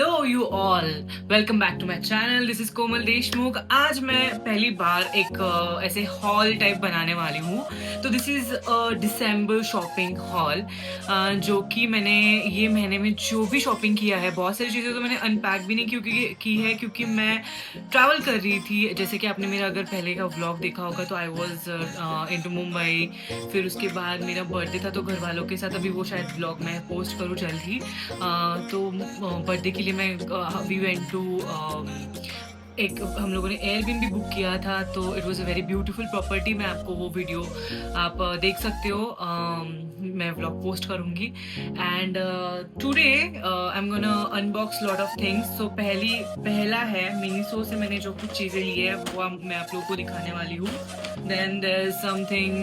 Hello you all, welcome back to my channel. This is Komal Deshmukh. आज मैं पहली बार एक ऐसे हॉल टाइप बनाने वाली हूँ। तो this is December shopping hall, जो कि मैंने ये महीने में जो भी शॉपिंग किया है, बहुत सारी चीज़ें तो मैंने अनपैक भी नहीं क्योंकि मैं ट्रैवल कर रही थी। जैसे कि आपने मेरा अगर पहले का व्लॉग देखा होगा तो आई वॉज इनटू मुंबई। फिर उसके बाद मेरा बर्थडे था तो घर वालों के साथ, अभी वो शायद व्लॉग मैं पोस्ट करूँ जल्द ही। तो बर्थडे के लिए मैं वी वेंट टू एक हम लोगों ने एयरबीएनबी बुक किया था, तो it was a very beautiful property. मैं आपको वो वीडियो आप देख सकते हो, मैं व्लॉग पोस्ट करूँगी। And today I am gonna unbox lot of things. So पहला है मिनीसो से मैंने जो कुछ चीज़ें ली है वो मैं आप लोगों को दिखाने वाली हूँ। Then there is something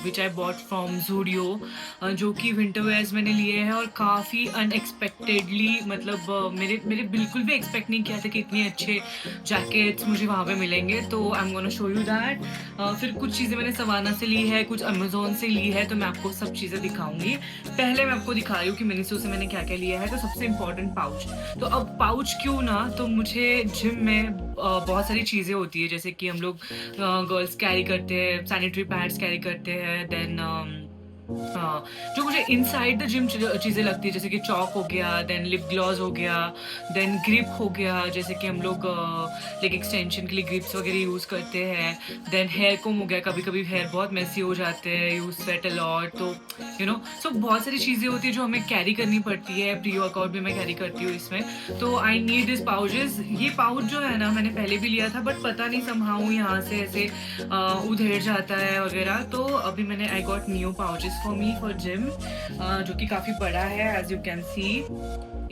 which I bought from Zudio, जो कि विंटर वेयर्स मैंने लिए हैं और काफ़ी अनएक्सपेक्टेडली, मतलब मेरे मेरे बिल्कुल भी एक्सपेक्ट नहीं किया था कि इतने अच्छे जैकेट्स मुझे वहाँ पे मिलेंगे। तो आई am gonna show you that. फिर कुछ चीज़ें मैंने सवाना से ली है, कुछ अमेजोन से ली है, तो मैं आपको सब चीज़ें दिखाऊंगी। पहले मैं आपको दिखा रही हूँ कि मिनीसो से मैंने क्या क्या लिया है। तो सबसे इम्पोर्टेंट पाउच। तो अब पाउच क्यों ना, तो मुझे जिम में बहुत सारी चीज़ें होती है, जैसे कि हम लोग गर्ल्स कैरी करते हैं, सैनिटरी पैड्स कैरी करते हैं। देन हाँ, जो मुझे इनसाइड द जिम चीज़ें लगती है, जैसे कि चॉक हो गया, देन लिप ग्लॉस हो गया, देन ग्रिप हो गया, जैसे कि हम लोग लेग एक्सटेंशन के लिए ग्रिप्स वगैरह यूज़ करते हैं। देन हेयर कोम हो गया, कभी कभी हेयर बहुत मेसी हो जाते हैं, यू स्वेट अ लॉट, तो सो बहुत सारी चीज़ें होती है जो हमें कैरी करनी पड़ती है। प्री वर्कआउट भी मैं कैरी करती हूँ इसमें। तो आई नीड दिस पाउचेस। ये पाउच जो है ना, मैंने पहले भी लिया था, बट पता नहीं समहाउ यहाँ से ऐसे उधेड़ जाता है वगैरह। तो अभी मैंने I got new pouches for me for gym, जो कि काफ़ी बड़ा है, एज यू कैन सी।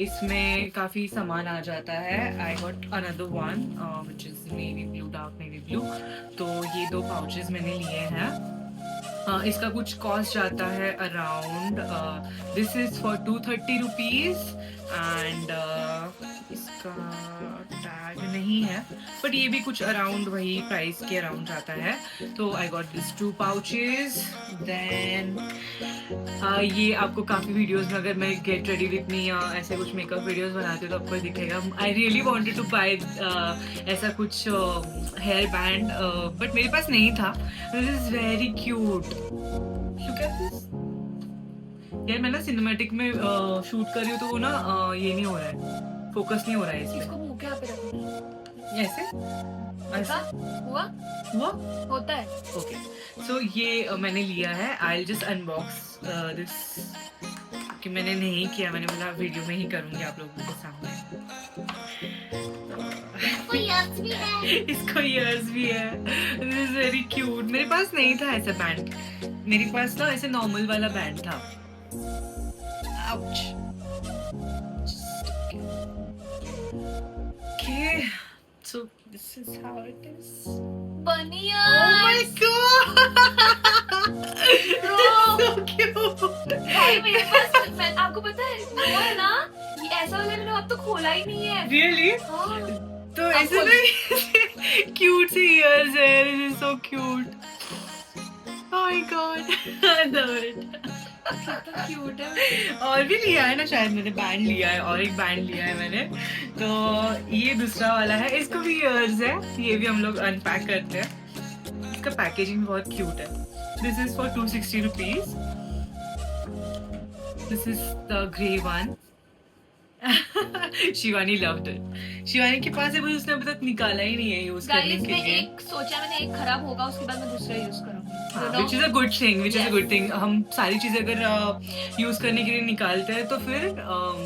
इसमें काफ़ी सामान आ जाता है। I got another one which is navy blue, dark navy blue. तो ये दो पाउचेस मैंने लिए हैं। इसका कुछ कॉस्ट जाता है around, this is for 230 rupees. And इसका टैग नहीं है, बट ये भी कुछ अराउंड वही प्राइस के अराउंड जाता है। तो I got this 2 pouches. Then ये आपको काफ़ी वीडियोस में, अगर मैं गेट रेडी विथ मी या ऐसे कुछ मेकअप वीडियोस बनाती हूँ तो आपको दिखेगा। I really wanted to buy ऐसा कुछ हेयर बैंड, बट मेरे पास नहीं था। This is very cute, look at this. यार मैं ना सिनेमैटिक में शूट कर रही हूँ, तो वो ना ये नहीं हो रहा है, फोकस नहीं हो रहा है इसमें। इसको मुंह के यहाँ पे रखना ऐसे ऐसे हुआ हुआ होता है। ओके। सो ये मैंने लिया है। आई जस्ट अनबॉक्स दिस, कि मैंने नहीं किया, मैंने बोला वीडियो में ही करूंगी आप लोगों के सामने। इसको ईयर्स भी है। This is very cute. मेरे पास नहीं था ऐसा बैंड, मेरे पास ना ऐसे नॉर्मल वाला बैंड था। Ouch. Okay, so this is how it is. बनिया Oh my god! So cute. भाई मेरे पास, मैं आपको पता है वो है ना, ये ऐसा वाला मैंने अब तो खोला ही नहीं है। Really? हाँ, तो ऐसे ना क्यूट से ईयर्स है। This is so cute. Oh my god, I love it. कितना क्यूट है। और भी लिया है ना, शायद मैंने बैंड लिया है और एक बैंड लिया है मैंने। तो ये दूसरा वाला है, इसको भी ईयर्स है। ये भी हम लोग अनपैक करते हैं। इसका पैकेजिंग बहुत क्यूट है। This is for 260 rupees. This is the grey one. Shivani loved it. Shivani के पास है, बस उसने अभी तक निकाला ही नहीं है यूज करने गाइस के मैं लिए। एक सोचा, मैंने एक खराब होगा उसके बाद मैं दूसरा यूज करूंगी। Which is a good thing, which is a Yes. Good thing. हम सारी चीजें अगर यूज करने के लिए निकालते हैं तो फिर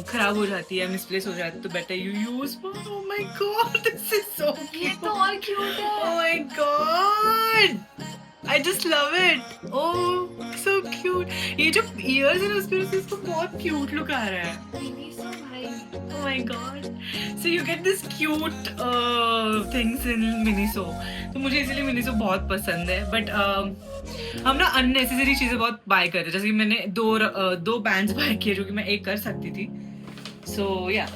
खराब हो जाती है, मिसप्लेस हो जाती है, तो better you use. Oh my God, this is so ये क्यूट। तो और क्यूट है। Oh my god! I just love it. Oh, so cute. ये जो ears है ना, उसकी वजह से इसको बहुत cute look आ रहा है। मिनी सो भाई। Oh my god. So you get this cute things in Miniso. तो मुझे इसीलिए Miniso बहुत पसंद है। बट हम ना अननेसेसरी चीज़ें बहुत बाय करते हैं, जैसे कि मैंने दो बैंड्स बाय किए जो कि मैं एक कर सकती थी। सो या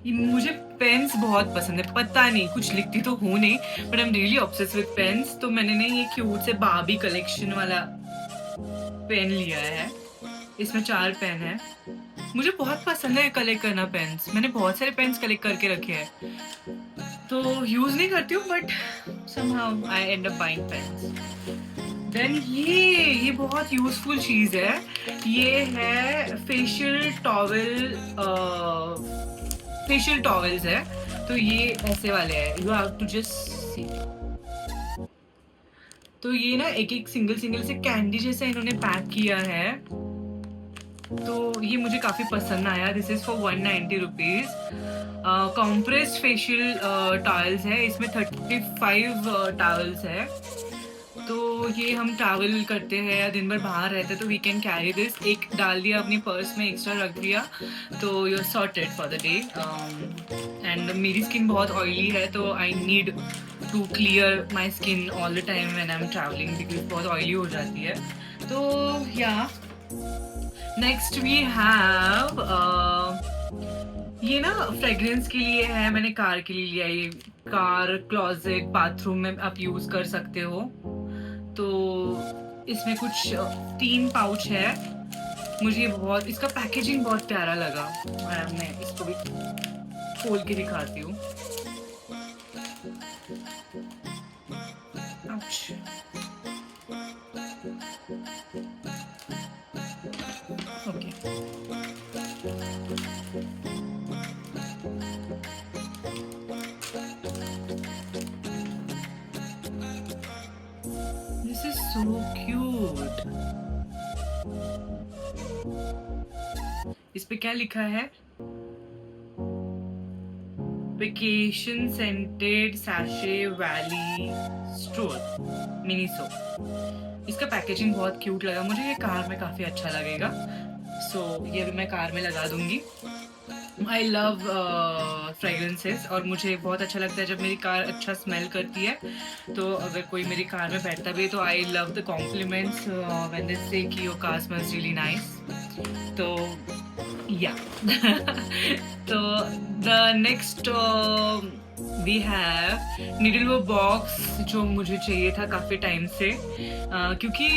मुझे पेन्स बहुत पसंद है। पता नहीं, कुछ लिखती तो हूँ नहीं, but I am really obsessed with pens. तो मैंने ना ये क्यूट से बार्बी कलेक्शन वाला पेन लिया है। इसमें 4 पेन है। मुझे बहुत पसंद है कलेक्ट करना पेन्स। मैंने बहुत सारे पेन्स कलेक्ट करके रखे हैं। तो यूज़ नहीं करती हूँ but somehow I end up buying pens. Then ये बहुत यूज़फुल चीज़ है। ये है फेशियल टॉवल्स है। तो ये ऐसे वाले हैं। You have to just see. तो ये ना एक-एक सिंगल से कैंडी जैसा इन्होंने पैक किया है। तो ये मुझे काफ़ी पसंद आया। This is for 190 rupees. Compressed facial towels है। इसमें 35 टॉवल्स है। तो ये हम ट्रैवल करते हैं या दिन भर बाहर रहते हैं तो वी कैन कैरी दिस। एक डाल दिया अपनी पर्स में, एक्स्ट्रा रख दिया, तो you are sorted for the day. And मेरी स्किन बहुत ऑयली है तो I need to clear my skin all the time when I am travelling because बहुत ऑयली हो जाती है। तो या नेक्स्ट वी हैव ये ना फ्रेग्रेंस के लिए है। मैंने कार के लिए लिया। ये कार, क्लोजेट, बाथरूम में आप यूज़ कर सकते हो। तो इसमें कुछ 3 पाउच है। मुझे बहुत इसका पैकेजिंग बहुत प्यारा लगा। मैं इसको भी खोल के दिखाती हूँ। Okay, this is so cute. इस पे क्या लिखा है? Vacation scented sachet valley stroll mini soap. इसका पैकेजिंग बहुत क्यूट लगा मुझे। ये कार में काफ़ी अच्छा लगेगा। सो ये भी मैं कार में लगा दूंगी। आई लव फ्रेगरेंसेस और मुझे बहुत अच्छा लगता है जब मेरी कार अच्छा स्मेल करती है। तो अगर कोई मेरी कार में बैठता भी है तो I love the compliments when they say कि your car smells really nice. तो या तो the next we have needle वो बॉक्स जो मुझे चाहिए था काफ़ी टाइम से। क्योंकि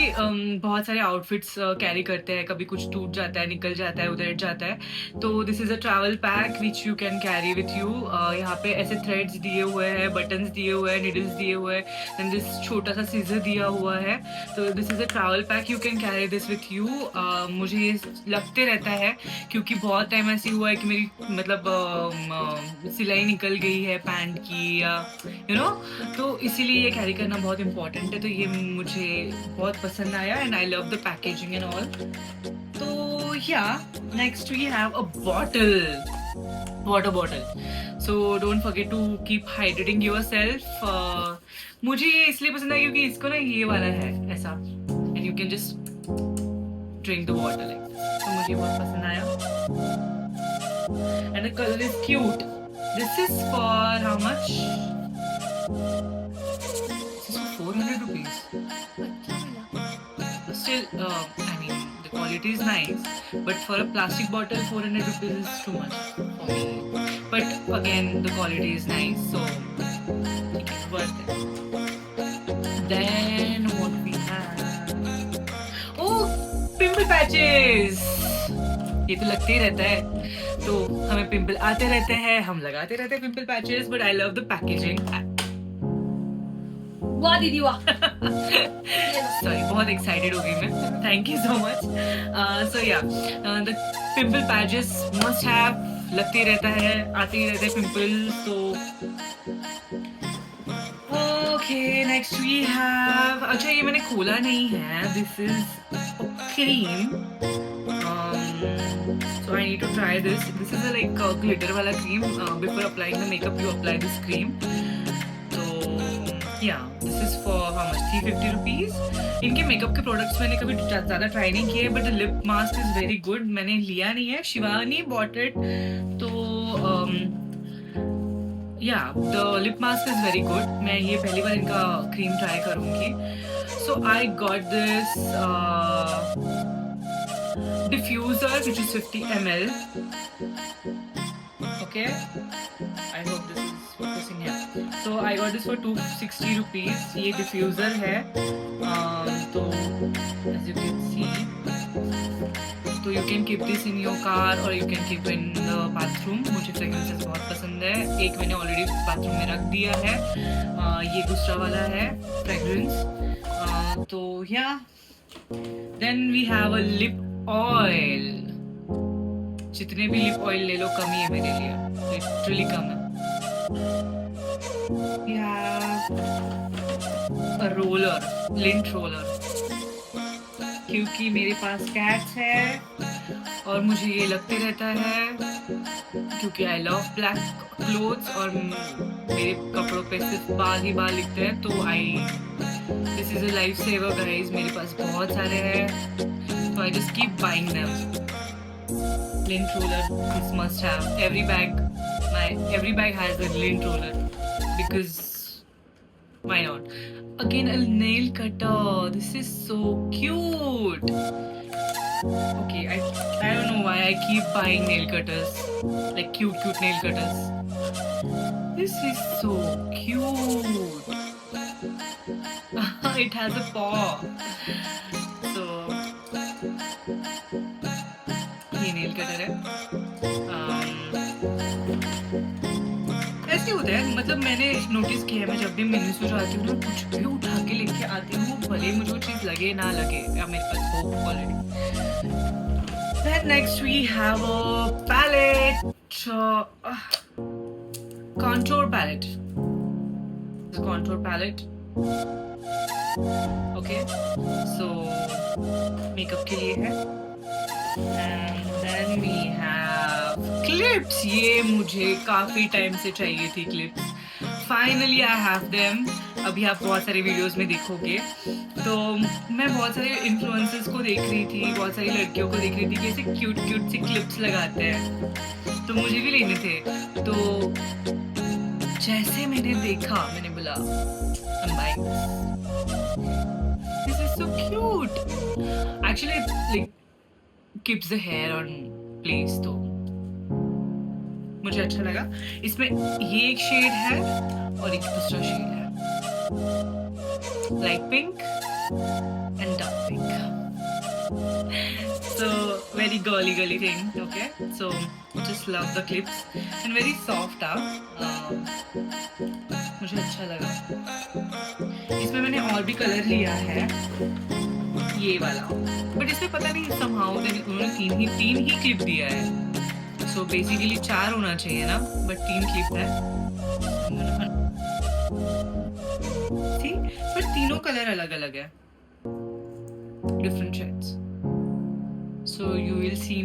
बहुत सारे आउटफिट्स कैरी करते हैं, कभी कुछ टूट जाता है, निकल जाता है, उधर जाता है। तो this is a travel pack which you can carry with you. यहाँ पे ऐसे थ्रेड्स दिए हुए हैं, बटन्स दिए हुए हैं, निडल्स दिए हुए हैं, एंड दिस छोटा सा सीजर दिया हुआ है। तो this is a travel pack, you can carry this with you. मुझे ये लगते रहता है क्योंकि बहुत टाइम ऐसी हुआ है कि मेरी मतलब सिलाई निकल गई है पैंट की या यू नो, तो इसीलिए ये कैरी करना बहुत इम्पोर्टेंट है। तो ये मुझे बहुत पसंद आया and I love the packaging and all. तो yeah next we have a bottle, water bottle. So don't forget to keep hydrating yourself. मुझे ये इसलिए पसंद है क्योंकि इसको ना ये वाला है ऐसा, and you can just drink the water like. तो मुझे बहुत पसंद आया and the colour is cute. This is for how much? This is for 400 rupees. Still, I mean, the quality is nice, but for a plastic bottle, 400 rupees is too much for me. But again, the quality is nice, so it's worth it. Then what we have? Oh, pimple patches. ये तो लगते ही रहता है। तो हमें pimple आते रहते हैं, हम लगाते रहते हैं pimple patches, but I love the packaging. वाह दीदी वाह। सॉरी, बहुत एक्साइटेड हो गई मैं। Thank you so much. So yeah the pimple patches must have. लगते ही रहता है, आते ही रहते हैं पिंपल। तो ओके, नेक्स्ट वी हैव, अच्छा ये मैंने खोला नहीं है। This is cream. So I need to try this. This is a like glitter वाला cream. Before applying the makeup, you apply this cream. So yeah, this is for how much? 350 rupees. इनके makeup के products मैंने कभी ज़्यादा try नहीं किए, but the lip mask is very good. मैंने लिया नहीं है, शिवानी बॉट इट। तो yeah the lip mask is very good. मैं ये पहली बार इनका क्रीम ट्राई करूँगी। So I got this diffuser which is 50 ml. Okay, I hope this is focusing here. So I got this for 260 rupees. ये diffuser है। तो as you can see तो you can keep this in your car और you can keep in the bathroom. मुझे fragrances बहुत पसंद है। एक मैंने ऑलरेडी बाथरूम में रख दिया है, ये दूसरा वाला है फ्रेग्रेंस। तो yeah then we have a lip oil. जितने भी लिप ऑयल ले लो कम ही है मेरे लिए, लिटरली कम है। We have a roller, lint roller, क्योंकि मेरे पास कैट्स है और मुझे ये लगते रहता है, क्योंकि आई लव ब्लैक क्लोथ्स और मेरे कपड़ों पे सिर्फ बाल ही बाल लिखते हैं, तो this is a life saver guys. मेरे पास बहुत सारे हैं, तो I just keep buying them. Lint roller, this must have. Every bag has a lint roller because why not? Again, a nail cutter. This is so cute. Okay, I don't know why I keep buying nail cutters, like cute nail cutters. This is so cute. It has a paw. So ये nail cutter है। ऐसे होता है, मतलब मैंने notice किया है, मैं जब भी मिनिसो जाती हूँ ना, कुछ भी उठा के लेके आती हूँ, भले मुझे वो चीज लगे ना लगे, या मेरे पास हो already. Then next we have a palette, contour palette. The contour palette. Okay, so makeup के लिए है। And then we have clips. ये मुझे काफी टाइम से चाहिए थी clips. Finally I have them. अभी आप बहुत सारे वीडियोस में देखोगे, तो मैं बहुत सारे इन्फ्लुएंसर्स को देख रही थी, बहुत सारी लड़कियों को देख रही थी कि ऐसे क्यूट सी क्लिप्स लगाते हैं, तो मुझे भी लेने थे। तो जैसे मैंने देखा, मैंने बोला I'm buying this. This is so cute. Actually like keeps the hair on place, तो मुझे अच्छा लगा। इसमें ये एक शेड है और एक दूसरा शेड है, light pink and dark pink. So very girly thing, okay? So just love the clips and very soft मुझे अच्छा लगा। इसमें मैंने और भी कलर लिया है, ये वाला, बट इसमें पता नहीं somehow उन्होंने तीन ही क्लिप दिया है। सो बेसिकली 4 होना चाहिए ना, बट 3 क्लिप है। ठीक, बट तीनों कलर अलग अलग है, different shades. So you will see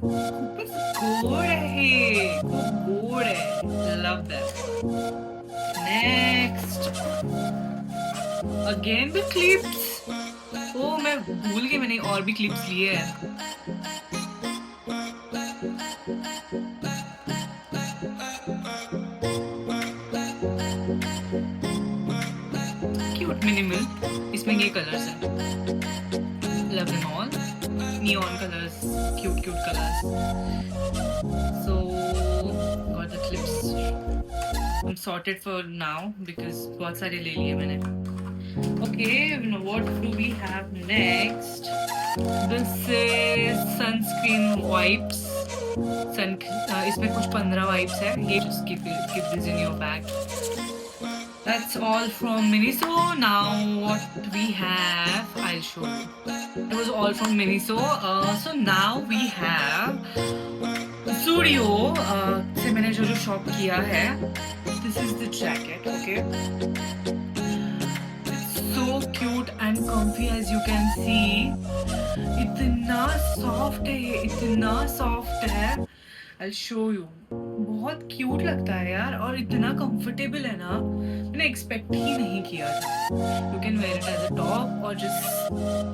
gold है, गोड है, love that. Next again the clips. ओ मैं भूल गई, मैंने और भी क्लिप्स लिए हैं। क्यूट मिनिमल, इसमें ये कलर्स हैं, love them all, neon colours, cute colours. So got the clips, I am sorted for now because बहुत सारे ले लिए मैंने। Okay, what do we have next? This is sunscreen wipes. इसमें कुछ 15 wipes है। ये just keep this in your bag. That's all from Miniso. Now what we have, I'll show you. It was all from Miniso. So now we have Zudio से मैंने जो shop किया है। This is the jacket, okay? So cute and comfy as you can see. इतना soft है ये, इतना soft है। I'll show you. बहुत क्यूट लगता है यार, और इतना कंफर्टेबल है ना, मैंने एक्सपेक्ट ही नहीं किया था। You can wear it as a top or just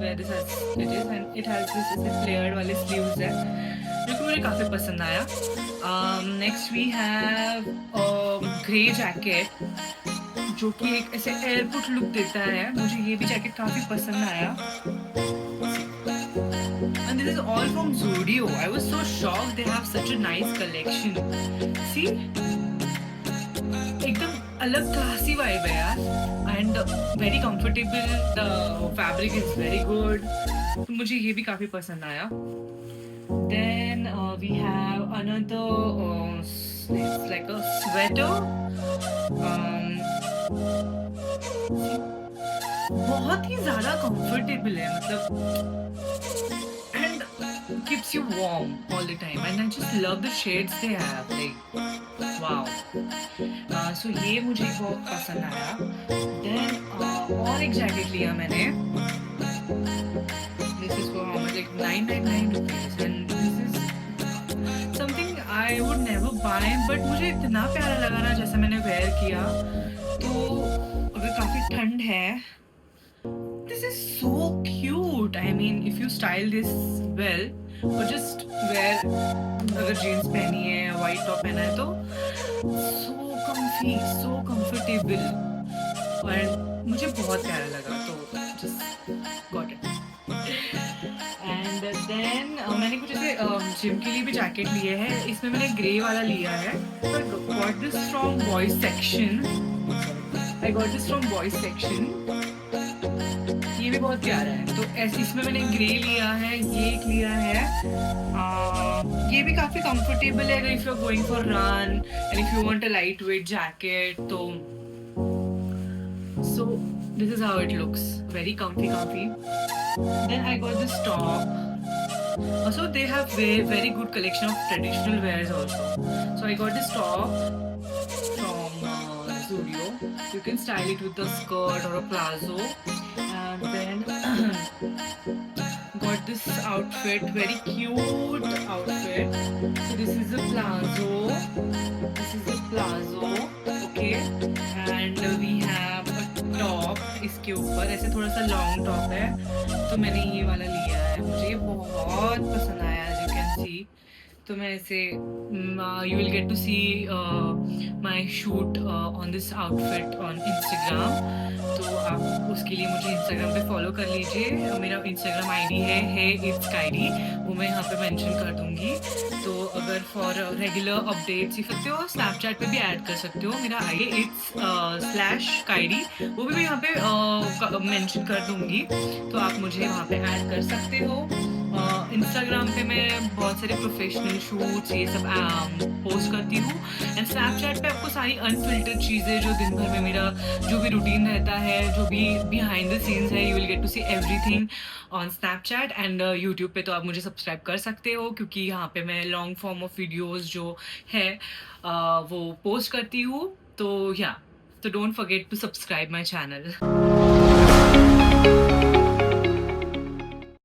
wear this as it is, and it has this ऐसे flared वाले sleeves है, जो कि मुझे काफी पसंद आया। Next we have grey jacket, जो कि एक ऐसे एयरपोर्ट लुक देता है। मुझे ये भी जैकेट काफी पसंद आया। And this is all from Zudio. I was so shocked they have such a nice collection. See? एकदम अलग क्लासी वाइब है यार, and very comfortable. The fabric is very good. तो मुझे ये भी काफी पसंद आया। Then we have another, it's like a sweater. Um, बहुत ही ज़्यादा कंफर्टेबल है, मतलब and keeps you warm all the time, and I just love the shades they have, like wow. So ये मुझे बहुत पसंद आया. Then और एक जैकेट लिया मैंने. This is for how much? Like 999 rupees, and this is something I would never buy, but मुझे इतना प्यारा लगा ना जैसे मैंने वेयर किया. तो अगर काफ़ी ठंड है, this is so cute. I mean, if you style this well, or just wear, अगर jeans पहनी है, white top पहना है, तो so comfy, so comfortable, और मुझे बहुत प्यारा लगा, तो just got it. And then मैंने कुछ ऐसे जिम के लिए भी जैकेट लिए हैं. इसमें मैंने ग्रे वाला लिया है. So I got this from boys section. I got this from boys section. ये भी बहुत प्यारा है. तो ऐसे इसमें मैंने ग्रे लिया है, ये एक लिया है. ये भी काफ़ी कंफर्टेबल है अगर if you're going for run and if you want a lightweight jacket. तो so this is how it looks. Very comfy. Then I got this top. Also, they have very good collection of traditional wears also. So I got this top from Zudio. You can style it with a skirt or a palazzo. And then got this outfit, very cute outfit. So this is a palazzo. Okay. And we have a top. इसके ऊपर ऐसे थोड़ा सा long top है, तो मैंने ये वाला लिया है. मुझे ये बहुत पसंद आया, as you can see. तो मैं इसे you will get to see my shoot on this outfit on Instagram. तो आप उसके लिए मुझे Instagram पे फॉलो कर लीजिए. मेरा Instagram ID है it's Kaidi. वो मैं यहाँ पे मेंशन कर दूँगी. तो अगर फॉर रेगुलर अपडेट्स सीख सकते हो, स्नैपचैट पे भी ऐड कर सकते हो. मेरा ID it's /Kaidi. वो भी मैं यहाँ पे मेंशन कर दूँगी, तो आप मुझे वहाँ पे ऐड कर सकते हो. इंस्टाग्राम पे मैं बहुत सारे प्रोफेशनल शूट्स ये सब पोस्ट करती हूँ. एंड स्नैपचैट पे आपको सारी अनफिल्टर्ड चीज़ें जो दिन भर में मेरा जो भी रूटीन रहता है, जो भी बिहाइंड द सीन्स है, you will get to see everything on Snapchat. And YouTube पे तो आप मुझे सब्सक्राइब कर सकते हो, क्योंकि यहाँ पे मैं लॉन्ग फॉर्म ऑफ वीडियोज़ जो है वो पोस्ट करती हूँ. तो या तो don't forget to subscribe my channel.